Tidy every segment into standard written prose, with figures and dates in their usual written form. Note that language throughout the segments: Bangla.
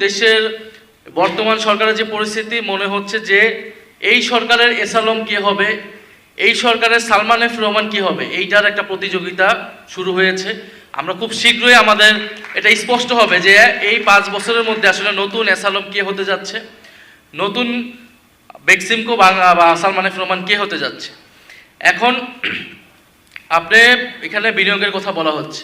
দেশের বর্তমান সরকারের যে পরিস্থিতি, মনে হচ্ছে যে এই সরকারের এসালম কি হবে, এই সরকারের সালমান এফ রহমান কি হবে, এইটার একটা প্রতিযোগিতা শুরু হয়েছে। আমরা খুব শীঘ্রই আমাদের এটা স্পষ্ট হবে যে এই 5 বছরের মধ্যে আসলে নতুন এসালম কে হতে যাচ্ছে, নতুন বেক্সিমকো বা সালমান এফ রহমান কে হতে যাচ্ছে। এখন আপনি এখানে বিনিয়োগের কথা বলা হচ্ছে,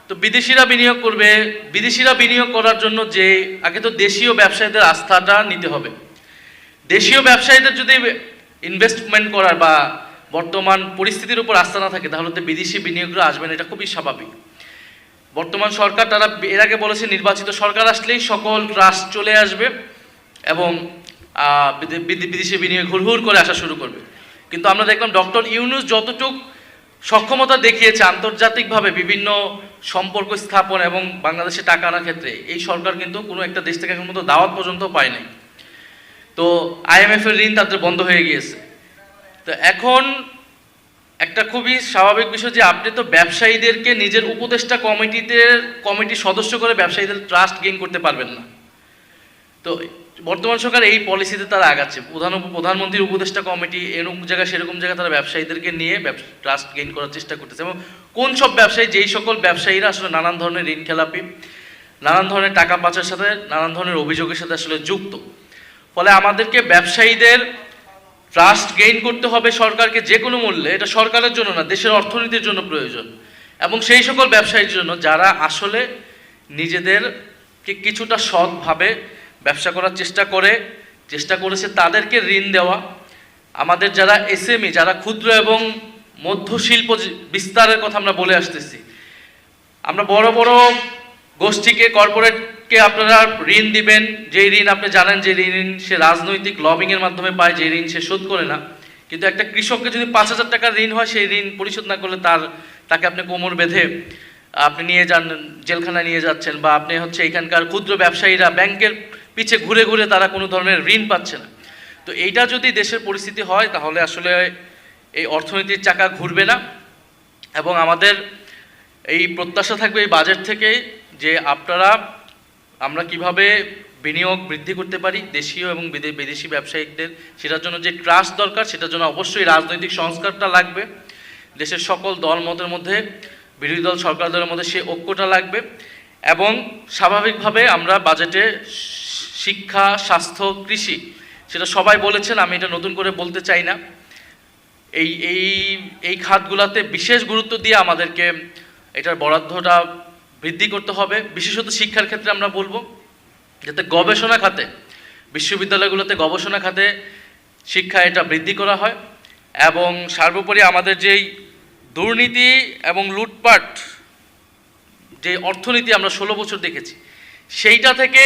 তো বিদেশিরা বিনিয়োগ করবে। বিদেশিরা বিনিয়োগ করার জন্য যে আগে তো দেশীয় ব্যবসায়ীদের আস্থাটা নিতে হবে। দেশীয় ব্যবসায়ীদের যদি ইনভেস্টমেন্ট করার বা বর্তমান পরিস্থিতির উপর আস্থা না থাকে, তাহলে তো বিদেশি বিনিয়োগরা আসবে না, এটা খুবই স্বাভাবিক। বর্তমান সরকার, তারা এর আগে বলেছে নির্বাচিত সরকার আসলেই সকল ট্রাস্ট চলে আসবে এবং বিদেশি বিনিয়োগ হুড়হুড় করে আসা শুরু করবে। কিন্তু আমরা দেখলাম ডক্টর ইউনূস যতটুকু সক্ষমতা দেখিয়েছে আন্তর্জাতিকভাবে বিভিন্ন সম্পর্ক স্থাপন এবং বাংলাদেশে টাকা আনার ক্ষেত্রে, এই সরকার কিন্তু কোনো একটা দেশ থেকে এখন মতো দাওয়াত পর্যন্ত পায় নাই। তো IMF এর ঋণ তাদের বন্ধ হয়ে গিয়েছে। তো এখন একটা খুবই স্বাভাবিক বিষয় যে আপনি তো ব্যবসায়ীদেরকে নিজের উপদেষ্টা কমিটির সদস্য করে ব্যবসায়ীদের ট্রাস্ট গেইন করতে পারবেন না। তো বর্তমান সরকার এই পলিসিতে তারা আগাচ্ছে। প্রধানমন্ত্রীর উপদেষ্টা কমিটি এরকম জায়গায় সেরকম জায়গায় তারা ব্যবসায়ীদেরকে নিয়ে ট্রাস্ট গেইন করার চেষ্টা করতেছে। এবং কোন সব ব্যবসায়ী, যেই সকল ব্যবসায়ীরা আসলে নানান ধরনের ঋণ খেলাপি, নানান ধরনের টাকা পাচারের সাথে, নানান ধরনের অভিযোগের সাথে আসলে যুক্ত। ফলে আমাদেরকে ব্যবসায়ীদের ট্রাস্ট গেইন করতে হবে সরকারকে যে কোনো মূল্যে। এটা সরকারের জন্য না, দেশের অর্থনীতির জন্য প্রয়োজন। এবং সেই সকল ব্যবসায়ীর জন্য যারা আসলে নিজেদেরকে কিছুটা সৎভাবে ব্যবসা করার চেষ্টা করেছে, তাদেরকে ঋণ দেওয়া। আমাদের যারা SME, যারা ক্ষুদ্র এবং মধ্য শিল্প বিস্তারের কথা আমরা বলে আসতেছি, আমরা বড় বড় গোষ্ঠীকে, কর্পোরেটকে আপনারা ঋণ দিবেন, যেই ঋণ আপনি জানেন যে ঋণ সে রাজনৈতিক লবিংয়ের মাধ্যমে পায়, যে ঋণ সে শোধ করে না। কিন্তু একটা কৃষককে যদি 5,000 টাকার ঋণ হয়, সেই ঋণ পরিশোধ না করলে তাকে আপনি কোমর বেঁধে আপনি নিয়ে যান, জেলখানায় নিয়ে যাচ্ছেন। বা আপনি এখানকার ক্ষুদ্র ব্যবসায়ীরা ব্যাংকের পিছে ঘুরে ঘুরে তারা কোনো ধরনের ঋণ পাচ্ছে না। তো এইটা যদি দেশের পরিস্থিতি হয়, তাহলে আসলে এই অর্থনীতির চাকা ঘুরবে না। এবং আমাদের এই প্রত্যাশা থাকবে এই বাজেট থেকে যে আমরা কিভাবে বিনিয়োগ বৃদ্ধি করতে পারি দেশীয় এবং বিদেশি ব্যবসায়িকদের, সেটার জন্য যে ট্রাস্ট দরকার, সেটার জন্য অবশ্যই রাজনৈতিক সংস্কারটা লাগবে। দেশের সকল দলমতের মধ্যে, বিরোধী দল সরকার দলের মধ্যে সেই ঐক্যটা লাগবে। এবং স্বাভাবিকভাবে আমরা বাজেটে শিক্ষা, স্বাস্থ্য, কৃষি, সেটা সবাই বলেছেন, আমি এটা নতুন করে বলতে চাই না, এই খাতগুলোতে বিশেষ গুরুত্ব দিয়ে আমাদেরকে এটার বরাদ্দটা বৃদ্ধি করতে হবে। বিশেষত শিক্ষার ক্ষেত্রে আমরা বলবো যাতে গবেষণা খাতে, বিশ্ববিদ্যালয়গুলোতে গবেষণা খাতে শিক্ষা এটা বৃদ্ধি করা হয়। এবং সর্বোপরি আমাদের যেই দুর্নীতি এবং লুটপাট যে অর্থনীতি আমরা 16 বছর দেখেছি, সেইটা থেকে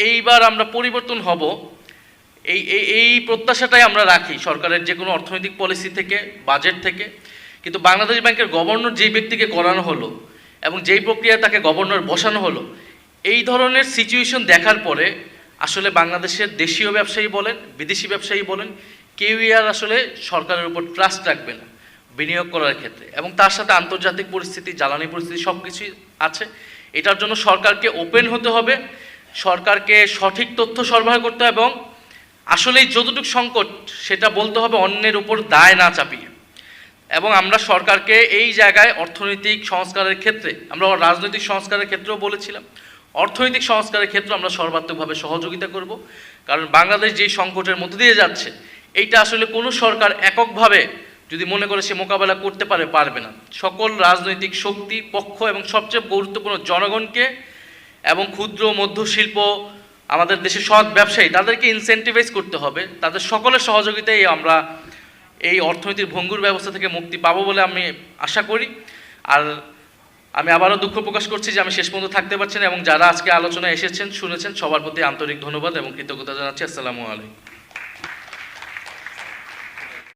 এইবার আমরা পরিবর্তন হব, এই প্রত্যাশাটাই আমরা রাখি সরকারের যে কোনো অর্থনৈতিক পলিসি থেকে, বাজেট থেকে। কিন্তু বাংলাদেশ ব্যাংকের গভর্নর যেই ব্যক্তিকে করানো হলো এবং যেই প্রক্রিয়ায় তাকে গভর্নর বসানো হলো, এই ধরনের সিচুয়েশন দেখার পরে আসলে বাংলাদেশের দেশীয় ব্যবসায়ী বলেন, বিদেশি ব্যবসায়ী বলেন, কেউই আর আসলে সরকারের উপর ট্রাস্ট রাখবে না বিনিয়োগ করার ক্ষেত্রে। এবং তার সাথে আন্তর্জাতিক পরিস্থিতি, জ্বালানি পরিস্থিতি সব কিছুই আছে। এটার জন্য সরকারকে ওপেন হতে হবে, সরকারকে সঠিক তথ্য সরবরাহ করতে হবে এবং আসলেই যতটুকু সংকট সেটা বলতে হবে, অন্যের উপর দায় না চাপিয়ে। এবং আমরা সরকারকে এই জায়গায় অর্থনৈতিক সংস্কারের ক্ষেত্রে, আমরা রাজনৈতিক সংস্কারের ক্ষেত্রেও বলেছিলাম, অর্থনৈতিক সংস্কারের ক্ষেত্রে আমরা সর্বাত্মকভাবে সহযোগিতা করব। কারণ বাংলাদেশ যেই সংকটের মধ্যে দিয়ে যাচ্ছে, এইটা আসলে কোনো সরকার এককভাবে যদি মনে করে সে মোকাবেলা করতে পারবে না। সকল রাজনৈতিক শক্তি, পক্ষ এবং সবচেয়ে গুরুত্বপূর্ণ জনগণকে এবং ক্ষুদ্র মধ্য শিল্প, আমাদের দেশের সৎ ব্যবসায়ী, তাদেরকে ইনসেন্টিভাইজ করতে হবে। তাদের সকলের সহযোগিতায় আমরা এই অর্থনীতির ভঙ্গুর ব্যবস্থা থেকে মুক্তি পাবো বলে আমি আশা করি। আর আমি আবারও দুঃখ প্রকাশ করছি যে আমি শেষ পর্যন্ত থাকতে পারছি না। এবং যারা আজকে আলোচনায় এসেছেন, শুনেছেন, সবার প্রতি আন্তরিক ধন্যবাদ এবং কৃতজ্ঞতা জানাচ্ছি। আসসালামু আলাইকুম।